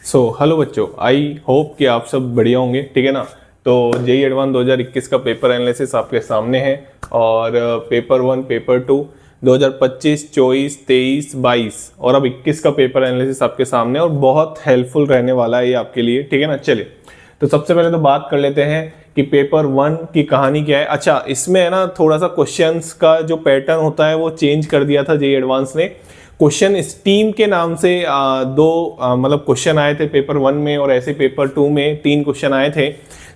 Hello बच्चों, I hope कि आप सब बढ़िया होंगे। ठीक है ना। तो जेई एडवांस 2021 का पेपर एनालिसिस आपके सामने है और पेपर 1, पेपर 2 2025, 24, 23, 22 और अब 21 का पेपर एनालिसिस आपके सामने और बहुत हेल्पफुल रहने वाला है ये आपके लिए। ठीक है ना। चलिए, तो सबसे पहले तो बात कर लेते हैं कि पेपर 1 की कहानी क्या है। अच्छा, इसमें है ना थोड़ा सा क्वेश्चंस का जो पैटर्न होता है वो चेंज कर दिया था जेई एडवांस ने। क्वेश्चन स्टीम के नाम से दो मतलब क्वेश्चन आए थे पेपर 1 में और ऐसे पेपर 2 में 3 क्वेश्चन आए थे।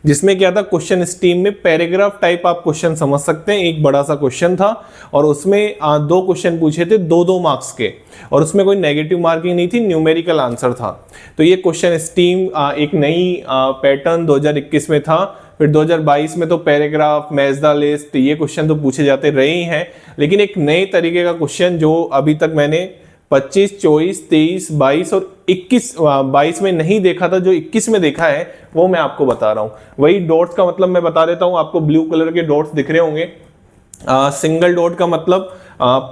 जिसमें क्या था, क्वेश्चन स्टीम में पैराग्राफ टाइप आप क्वेश्चन समझ सकते हैं। एक बड़ा सा क्वेश्चन था और उसमें दो क्वेश्चन पूछे थे 2-2 मार्क्स के और उसमें कोई नेगेटिव मार्किंग नहीं थी, न्यूमेरिकल आंसर था। तो ये क्वेश्चन स्टीम एक नई पैटर्न 2021 में था। फिर 2022 में तो पैराग्राफ, मैच द लिस्ट, ये क्वेश्चन तो पूछे जाते रहे ही हैं, लेकिन एक नए तरीके का क्वेश्चन जो अभी तक मैंने 25, 24, 23, 22 और 21 22 में नहीं देखा था, जो 21 में देखा है वो मैं आपको बता रहा हूं। वही डॉट्स का मतलब मैं बता देता हूं आपको। ब्लू कलर के डॉट्स दिख रहे होंगे। सिंगल डॉट का मतलब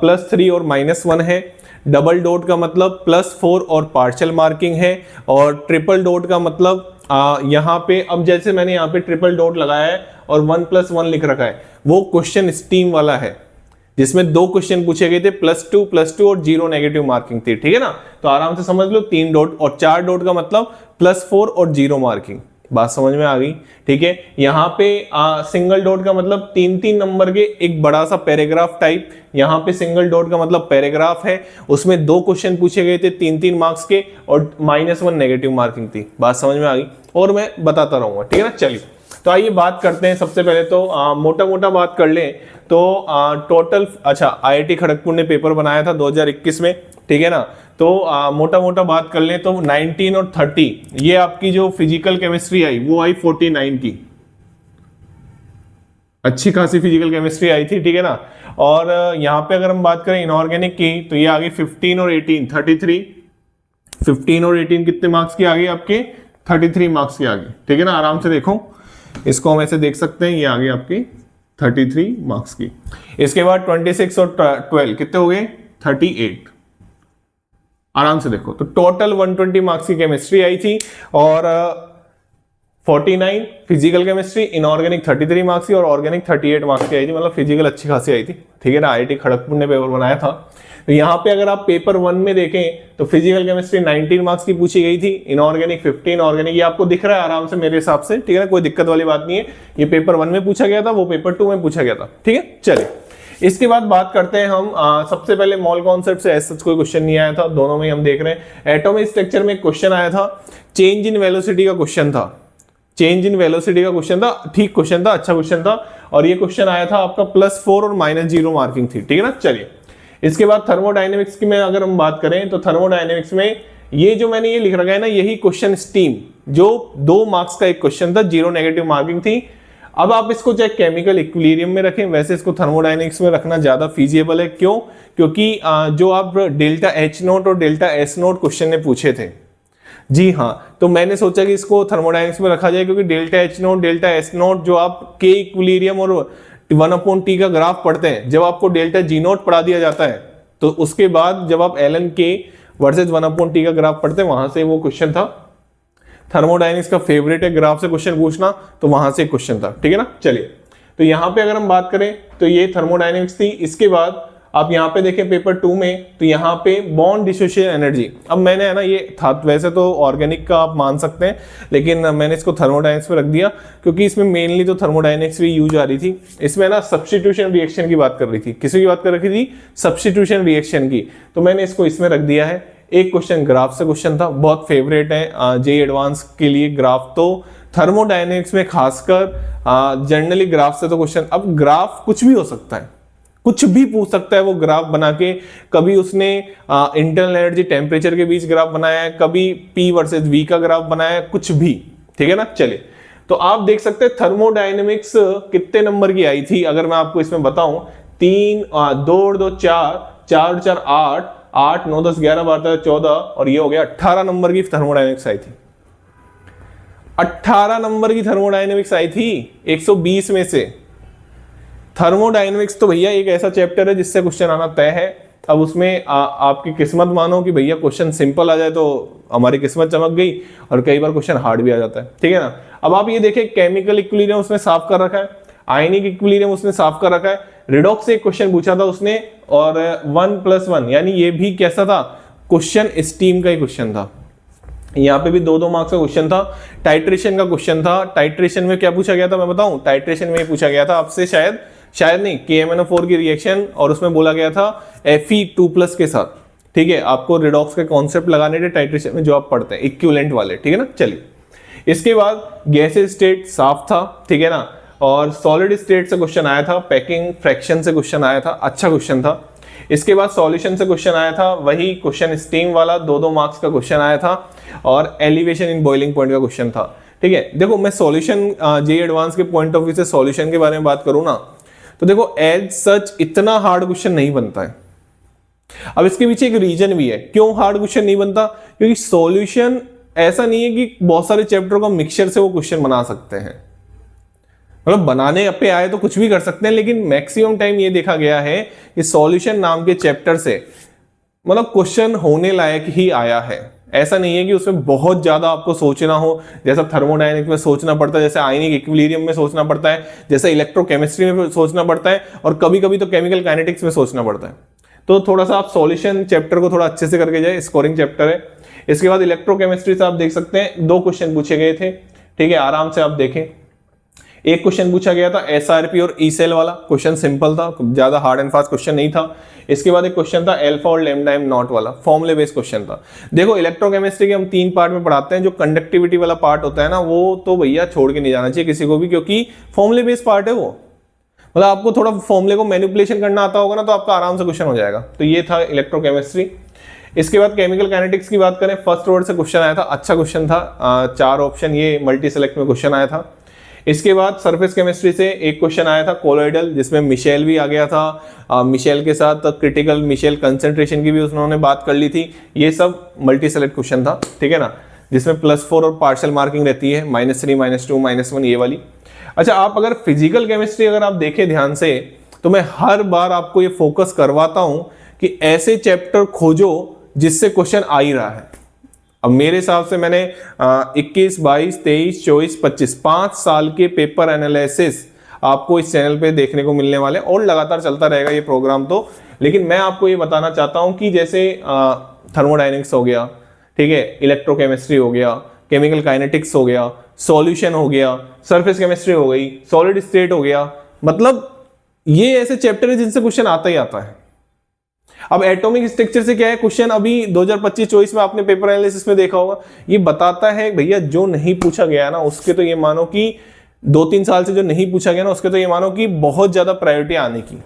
+3 और -1 है। डबल डॉट का मतलब +4 और पार्शियल मार्किंग है। और ट्रिपल डॉट का मतलब यहाँ पे, अब जैसे मैंने यहाँ पे ट्रिपल डॉट लगाया है और 1+1 लिख रखा है, वो क्वेश्चन स्टीम वाला है जिसमें 2 क्वेश्चन पूछे गए थे, +2 और 0 नेगेटिव मार्किंग थी। ठीक है ना। तो आराम से समझ लो, 3 डॉट और 4 डॉट का मतलब +4 और 0 मार्किंग। बात समझ में आ गई। ठीक है। यहाँ पे सिंगल डॉट का मतलब 3-3 नंबर के एक बड़ा सा पैराग्राफ टाइप। यहाँ पे सिंगल डॉट का मतलब पैराग्राफ है, उसमें 2 क्वेश्चन पूछे गए थे 3-3 मार्क्स के और -1 नेगेटिव मार्किंग थी। बात समझ में आ गई और मैं बताता रहूंगा। ठीक है ना। चलिए, तो आइए बात करते हैं। सबसे पहले तो मोटा मोटा बात कर लें तो टोटल, अच्छा, आईआईटी खड़गपुर ने पेपर बनाया था 2021 में। ठीक है ना। तो मोटा मोटा बात कर लें तो 19 और 30 ये आपकी जो फिजिकल केमिस्ट्री आई वो आई 49 की। अच्छी खासी फिजिकल केमिस्ट्री आई थी। ठीक है ना। और यहाँ पे अगर हम बात करें इनऑर्गेनिक की तो ये आ गई 15 और 18 33। 15 और 18 कितने मार्क्स की आ गई आपके? 33 मार्क्स की आ गई। ठीक है ना। आराम से देखो, इसको हम ऐसे देख सकते हैं, ये आ गई आपकी 33 मार्क्स की। इसके बाद 26 और 12 कितने हो गए? 38। आराम से देखो, तो टोटल 120 मार्क्स की केमिस्ट्री आई थी और 49 फिजिकल केमिस्ट्री, इनऑर्गेनिक 33 मार्क्स की और ऑर्गेनिक 38 मार्क्स की आई थी। मतलब फिजिकल अच्छी खासी आई थी। ठीक है ना। आईआईटी खड़गपुर ने पेपर बनाया था। तो यहाँ पे अगर आप पेपर 1 में देखें तो फिजिकल केमिस्ट्री 19 मार्क्स की पूछी गई थी, इनऑर्गेनिक 15, ऑर्गेनिक ये आपको दिख रहा है आराम से मेरे हिसाब से। ठीक है ना, कोई दिक्कत वाली बात नहीं है। ये पेपर 1 में पूछा गया था, वो पेपर 2 में पूछा गया था। ठीक है। चलिए, इसके बाद बात करते हैं हम सबसे पहले मॉल कॉन्सेप्ट से ऐसा कोई क्वेश्चन नहीं आया था, दोनों में हम देख रहे हैं। एटॉमिक स्ट्रक्चर में क्वेश्चन आया था, चेंज इन वेलोसिटी का क्वेश्चन था। चेंज इन वेलोसिटी का क्वेश्चन था, ठीक क्वेश्चन था, अच्छा क्वेश्चन था। और ये क्वेश्चन आया था आपका +4 और -0 मार्किंग थी। ठीक है ना। चलिए, इसके बाद थर्मोडायनेमिक्स की में अगर हम बात करें तो थर्मोडायनेमिक्स में ये जो मैंने ये लिख रखा है ना, यही क्वेश्चन स्टीम, जो 2 मार्क्स का एक क्वेश्चन था, 0 नेगेटिव मार्किंग थी। अब आप इसको चाहे केमिकल इक्विलिब्रियम में रखें, वैसे इसको थर्मोडायनेमिक्स में रखना ज्यादा फीजिबल है। क्यों? क्योंकि जो आप डेल्टा H0 और डेल्टा S0 क्वेश्चन ने पूछे थे, जी हाँ, तो मैंने सोचा कि इसको थर्मोडायनेमिक्स में रखा जाए, क्योंकि डेल्टा H0, डेल्टा S0 जो आप के इक्विलिब्रियम और 1/T का ग्राफ पढ़ते हैं, जब आपको डेल्टा G0 पढ़ा दिया जाता है तो उसके बाद जब आप ln K वर्सेज 1/T का ग्राफ पढ़ते हैं, वहां से वो क्वेश्चन था। थर्मोडायनेमिक्स का फेवरेट है ग्राफ से क्वेश्चन पूछना, तो वहां से क्वेश्चन था। ठीक है ना। चलिए, तो यहां पे अगर हम बात करें तो ये थर्मोडायनेमिक्स थी। इसके बाद आप यहाँ पे देखें पेपर 2 में, तो यहाँ पे बॉन्ड डिसोसिएशन एनर्जी, अब मैंने है ना ये था, वैसे तो ऑर्गेनिक का आप मान सकते हैं, लेकिन मैंने इसको थर्मोडायनेमिक्स में रख दिया क्योंकि इसमें मेनली तो थर्मोडायनेमिक्स भी यूज आ रही थी। इसमें ना सब्स्टिट्यूशन रिएक्शन की बात कर रही थी। किसी की बात कर रखी थी? सब्स्टिट्यूशन रिएक्शन की। तो मैंने इसको इसमें रख दिया है। एक क्वेश्चन ग्राफ से क्वेश्चन था, बहुत फेवरेट है जेईई एडवांस के लिए ग्राफ। तो थर्मोडायनेमिक्स में खासकर जनरली ग्राफ से तो क्वेश्चन, अब ग्राफ कुछ भी हो सकता है, कुछ भी पूछ सकता है वो ग्राफ बना के। कभी उसने इंटरनल एनर्जी टेम्परेचर के बीच ग्राफ बनाया है, कभी P वर्सेस V का ग्राफ बनाया है, कुछ भी। ठीक है ना। चलिए, तो आप देख सकते हैं थर्मोडायनेमिक्स कितने नंबर की आई थी, अगर मैं आपको इसमें बताऊं, 3 2 2 4 4 4 8 8 9 10 11 12 14 और ये हो गया 18 नंबर की थर्मोडायनेमिक्स आई थी। 18 नंबर की थर्मोडायनेमिक्स आई थी 120 में से। थर्मोडायनेमिक्स तो भैया एक ऐसा चैप्टर है जिससे क्वेश्चन आना तय है। अब उसमें आपकी किस्मत मानो कि भैया क्वेश्चन सिंपल आ जाए तो हमारी किस्मत चमक गई, और कई बार क्वेश्चन हार्ड भी आ जाता है, ठीक है ना। अब आप ये देखें, केमिकल इक्विलिब्रियम उसने साफ कर रखा है, आयनिक इक्विलिब्रियम उसने साफ कर रखा है, रिडॉक्स से एक क्वेश्चन पूछा था उसने, और 1+1 यानी ये भी कैसा था, क्वेश्चन स्टीम का ही क्वेश्चन था। यहाँ पे भी 2-2 मार्क्स का क्वेश्चन था। टाइट्रेशन का क्वेश्चन था। टाइट्रेशन में क्या पूछा गया था मैं बताऊं, टाइट्रेशन में ये पूछा गया था आपसे, शायद नहीं, KMnO4 की रिएक्शन, और उसमें बोला गया था Fe2+ के साथ, ठीक है। आपको रिडॉक्स के कॉन्सेप्ट लगाने थे टाइट्रेशन में जो आप पढ़ते हैं, इक्विवेलेंट वाले, ठीक है ना। चलिए, इसके बाद गैसेज स्टेट साफ था, ठीक है ना, और सॉलिड स्टेट से क्वेश्चन आया था, पैकिंग फ्रैक्शन से क्वेश्चन आया था, अच्छा क्वेश्चन था। इसके बाद सॉल्यूशन से क्वेश्चन आया था, वही क्वेश्चन स्टीम वाला, 2-2 मार्क्स का क्वेश्चन आया था, और एलिवेशन इन बॉइलिंग पॉइंट का क्वेश्चन था, ठीक है। देखो, मैं सॉल्यूशन जेईई एडवांस के पॉइंट ऑफ व्यू से सॉल्यूशन के बारे में बात करूं ना, तो देखो एज सच इतना हार्ड क्वेश्चन नहीं बनता है। अब इसके पीछे एक रीजन भी है क्यों हार्ड क्वेश्चन नहीं बनता, क्योंकि सॉल्यूशन ऐसा नहीं है कि बहुत सारे चैप्टर का मिक्सचर से वो क्वेश्चन बना सकते हैं, मतलब बनाने पे आए तो कुछ भी कर सकते हैं, लेकिन मैक्सिमम टाइम ये देखा गया है कि सॉल्यूशन नाम के चैप्टर से मतलब क्वेश्चन होने लायक ही आया है। ऐसा नहीं है कि उसमें बहुत ज्यादा आपको सोचना हो, जैसा थर्मोडायनेमिक्स में सोचना पड़ता है, जैसे आयनिक इक्विलिब्रियम में सोचना पड़ता है, जैसे इलेक्ट्रोकेमिस्ट्री में सोचना पड़ता है, और कभी कभी तो केमिकल काइनेटिक्स में सोचना पड़ता है। तो थोड़ा सा आप सॉल्यूशन चैप्टर को थोड़ा अच्छे से करके जाए, स्कोरिंग चैप्टर है। इसके बाद इलेक्ट्रोकेमिस्ट्री से आप देख सकते हैं 2 क्वेश्चन पूछे गए थे, ठीक है, आराम से आप देखें। एक क्वेश्चन पूछा गया था SRP और ई सेल वाला, क्वेश्चन सिंपल था, ज्यादा हार्ड एंड फास्ट क्वेश्चन नहीं था। इसके बाद एक क्वेश्चन था अल्फा और लैम्डा एम नॉट वाला, फॉर्मूले बेस्ड क्वेश्चन था। देखो, इलेक्ट्रोकेमिस्ट्री के हम 3 पार्ट में पढ़ाते हैं। जो कंडक्टिविटी वाला पार्ट होता है ना, वो तो भैया छोड़ के नहीं जाना चाहिए किसी को भी, क्योंकि फॉर्मूले बेस्ड पार्ट है वो। मतलब आपको थोड़ा फॉर्मूले को मैनिपुलेशन करना आता होगा ना, तो आपका आराम से क्वेश्चन हो जाएगा। तो ये था इलेक्ट्रोकेमिस्ट्री। इसके बाद केमिकल काइनेटिक्स की बात करें, फर्स्ट वर्ड से क्वेश्चन आया था, अच्छा क्वेश्चन था, 4 ऑप्शन, ये मल्टी सेलेक्ट में क्वेश्चन आया था। इसके बाद सरफेस केमिस्ट्री से एक क्वेश्चन आया था कोलोइडल, जिसमें मिशेल भी आ गया था, मिशेल के साथ क्रिटिकल मिशेल कंसेंट्रेशन की भी उन्होंने बात कर ली थी। ये सब मल्टी सेलेक्ट क्वेश्चन था, ठीक है ना, जिसमें +4 और पार्शियल मार्किंग रहती है, -3, -2, -1 ये वाली। अच्छा, आप अगर फिजिकल केमिस्ट्री अगर आप देखें ध्यान से, तो मैं हर बार आपको ये फोकस करवाता हूं कि ऐसे चैप्टर खोजो जिससे क्वेश्चन आ ही रहा है। अब मेरे हिसाब से मैंने 21, 22, 23, 24, 25 5 साल के पेपर एनालिसिस आपको इस चैनल पे देखने को मिलने वाले, और लगातार चलता रहेगा ये प्रोग्राम तो। लेकिन मैं आपको ये बताना चाहता हूं कि जैसे थर्मोडायनेमिक्स हो गया, ठीक है, इलेक्ट्रोकेमिस्ट्री हो गया, केमिकल काइनेटिक्स हो गया, सॉल्यूशन हो गया, सरफेस केमिस्ट्री हो गई, सॉलिड स्टेट हो गया, मतलब ये ऐसे चैप्टर है जिनसे क्वेश्चन आता ही आता है। अब एटॉमिक स्ट्रक्चर से क्या है क्वेश्चन, अभी 2025-24 में आपने पेपर एनालिसिस में देखा होगा, ये बताता है भैया जो नहीं पूछा गया ना उसके तो ये मानो कि 2-3 साल से जो नहीं पूछा गया ना उसके तो ये मानो कि बहुत ज्यादा प्रायोरिटी आने की।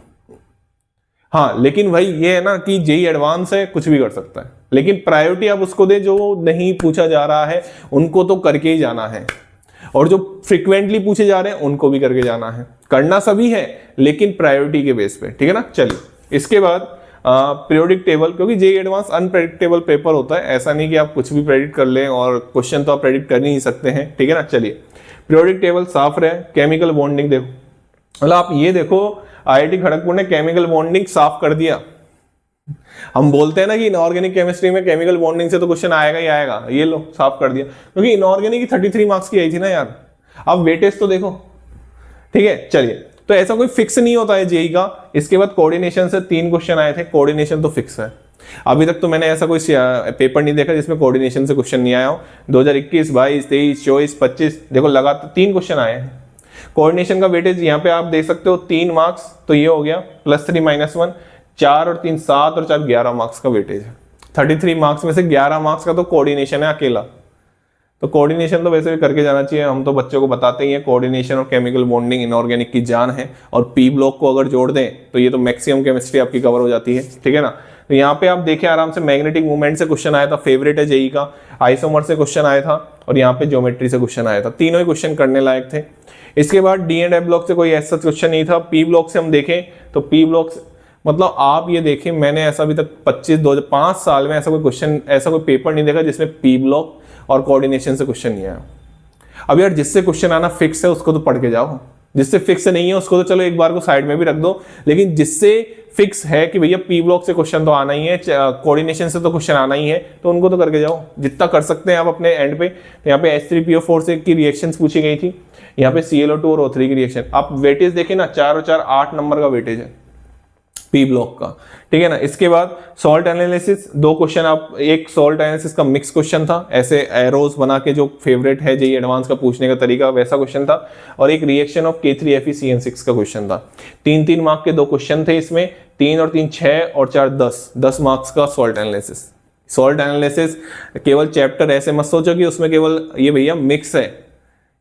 हाँ, लेकिन भाई ये है ना कि जेईई एडवांस है, कुछ भी कर सकता है, लेकिन प्रायोरिटी आप उसको दे जो नहीं पूछा जा रहा है, उनको तो करके ही जाना है, और जो फ्रिक्वेंटली पूछे जा रहे हैं उनको भी करके जाना है। करना सभी है लेकिन प्रायोरिटी के बेस पे, ठीक है ना। चलिए, इसके बाद पीरियोडिक टेबल, क्योंकि जेईई एडवांस अनप्रेडिक्टेबल पेपर होता है, ऐसा नहीं कि आप कुछ भी प्रेडिक्ट कर लें, और क्वेश्चन तो आप प्रेडिक्ट कर नहीं सकते हैं, ठीक है ना। चलिए, पीरियोडिक टेबल साफ रहे। केमिकल बॉन्डिंग देखो, मतलब आप ये देखो, आईआईटी खड़गपुर ने केमिकल बॉन्डिंग साफ कर दिया। हम बोलते हैं ना कि इनऑर्गेनिक केमिस्ट्री में केमिकल बॉन्डिंग से तो क्वेश्चन आएगा ही आएगा, ये लो साफ कर दिया, क्योंकि इनऑर्गेनिक की 33 मार्क्स की आई थी ना यार। अब वेटेज तो देखो, ठीक है। चलिए, तो ऐसा कोई फिक्स नहीं होता है जेईई का। इसके बाद कोऑर्डिनेशन से 3 क्वेश्चन आए थे, कोऑर्डिनेशन तो फिक्स है। अभी तक तो मैंने ऐसा कोई पेपर नहीं देखा जिसमें कोऑर्डिनेशन से क्वेश्चन नहीं आया हो। 2021, 22, 23, 24, 25 देखो लगातार 3 क्वेश्चन आए हैं। कोऑर्डिनेशन का वेटेज यहाँ पे आप देख सकते हो 3 मार्क्स, तो ये हो गया +3 -1, 4 और 3 7 और 4 11 मार्क्स का वेटेज है। 33 मार्क्स में से 11 मार्क्स का तो कोऑर्डिनेशन है अकेला। तो कोऑर्डिनेशन तो वैसे भी करके जाना चाहिए, हम तो बच्चों को बताते ही हैं कोऑर्डिनेशन और केमिकल बॉन्डिंग इनऑर्गेनिक की जान है, और पी ब्लॉक को अगर जोड़ दें तो ये तो मैक्सिमम केमिस्ट्री आपकी कवर हो जाती है, ठीक है ना। तो यहाँ पे आप देखें आराम से, मैग्नेटिक मूवमेंट से क्वेश्चन आया था, फेवरेट है जेईई का, आइसोमर से क्वेश्चन आया था, और यहाँ पे ज्योमेट्री से क्वेश्चन आया था। तीनों ही क्वेश्चन करने लायक थे। इसके बाद डी एंड एफ ब्लॉक से कोई ऐसा क्वेश्चन नहीं था। पी ब्लॉक से हम देखें तो पी ब्लॉक मतलब आप ये देखें, मैंने ऐसा अभी तक 5 साल में ऐसा कोई क्वेश्चन, ऐसा कोई पेपर नहीं देखा जिसमें पी ब्लॉक और कोऑर्डिनेशन से क्वेश्चन नहीं आया। अब यार जिससे क्वेश्चन आना फिक्स है उसको तो पढ़ के जाओ, जिससे फिक्स नहीं है उसको तो चलो एक बार को साइड में भी रख दो, लेकिन जिससे फिक्स है कि भैया पी ब्लॉक से क्वेश्चन तो आना ही है, कोऑर्डिनेशन से तो क्वेश्चन आना ही है, तो उनको तो करके जाओ जितना कर सकते हैं आप अपने एंड पे। तो यहाँ पे H3PO4 से की रिएक्शंस पूछी गई थी, यहाँ पे ClO2 और O3 की रिएक्शन। आप वेटेज देखें ना, 4 और 4 8 नंबर का वेटेज है पी ब्लॉक का, ठीक है ना। इसके बाद सॉल्ट एनालिसिस, 2 क्वेश्चन आप, एक सॉल्ट एनालिसिस का मिक्स क्वेश्चन था, ऐसे एरोज बना के जो फेवरेट है जेईई एडवांस का पूछने का तरीका वैसा क्वेश्चन था, और एक रिएक्शन ऑफ K3FeCN6 का क्वेश्चन था। 3-3 मार्क के 2 क्वेश्चन थे इसमें, 3 और 3 6 और 4 10 मार्क्स का सॉल्ट एनालिसिस। सॉल्ट एनालिसिस केवल चैप्टर ऐसे मत सोचो कि उसमें केवल ये भैया मिक्स है,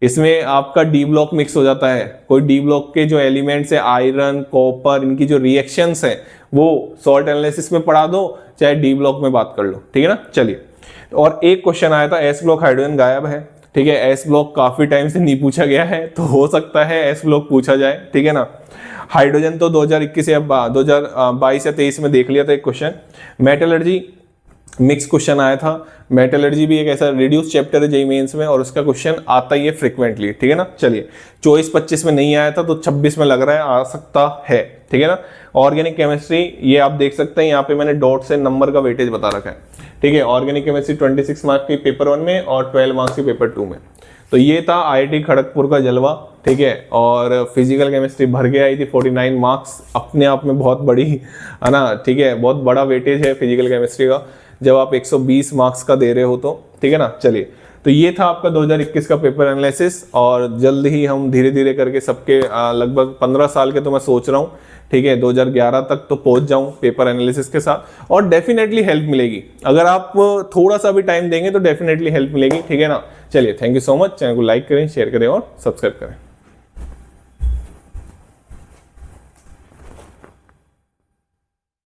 इसमें आपका डी ब्लॉक मिक्स हो जाता है। कोई डी ब्लॉक के जो एलिमेंट्स है, आयरन, कॉपर, इनकी जो रिएक्शंस है वो सॉल्ट एनालिसिस में पढ़ा दो, चाहे डी ब्लॉक में बात कर लो, ठीक है ना। चलिए, और एक क्वेश्चन आया था एस ब्लॉक हाइड्रोजन गायब है, ठीक है। एस ब्लॉक काफी टाइम से नहीं पूछा गया है, तो हो सकता है एस ब्लॉक पूछा जाए, ठीक है ना। हाइड्रोजन तो 2021 या 2022 या 23 में देख लिया था एक क्वेश्चन। मेटलर्जी मिक्स क्वेश्चन आया था, मेटलर्जी भी एक ऐसा रिड्यूस चैप्टर है जेईई मेंस में, और उसका क्वेश्चन आता ही है फ्रिक्वेंटली, ठीक है ना। चलिए, 24-25 में नहीं आया था, तो 26 में लग रहा है आ सकता है, ठीक है ना। ऑर्गेनिक केमिस्ट्री, ये आप देख सकते हैं यहाँ पे मैंने डॉट से नंबर का वेटेज बता रखा है, ठीक है। ऑर्गेनिक केमिस्ट्री 26 मार्क्स की पेपर 1 में और 12 मार्क्स की पेपर 2 में। तो ये था IIT खड़गपुर का जलवा, ठीक है। और फिजिकल केमिस्ट्री भर के आई थी 49 मार्क्स, अपने आप में बहुत बड़ी है ना, ठीक है, बहुत बड़ा वेटेज है फिजिकल केमिस्ट्री का जब आप 120 मार्क्स का दे रहे हो तो, ठीक है ना। चलिए, तो ये था आपका 2021 का पेपर एनालिसिस, और जल्द ही हम धीरे धीरे करके सबके लगभग 15 साल के तो मैं सोच रहा हूँ, ठीक है, 2011 तक तो पहुंच जाऊं पेपर एनालिसिस के साथ, और डेफिनेटली हेल्प मिलेगी अगर आप थोड़ा सा भी टाइम देंगे, तो डेफिनेटली हेल्प मिलेगी, ठीक है ना। चलिए, thank you so much. Channel को लाइक करें, शेयर करें और सब्सक्राइब करें।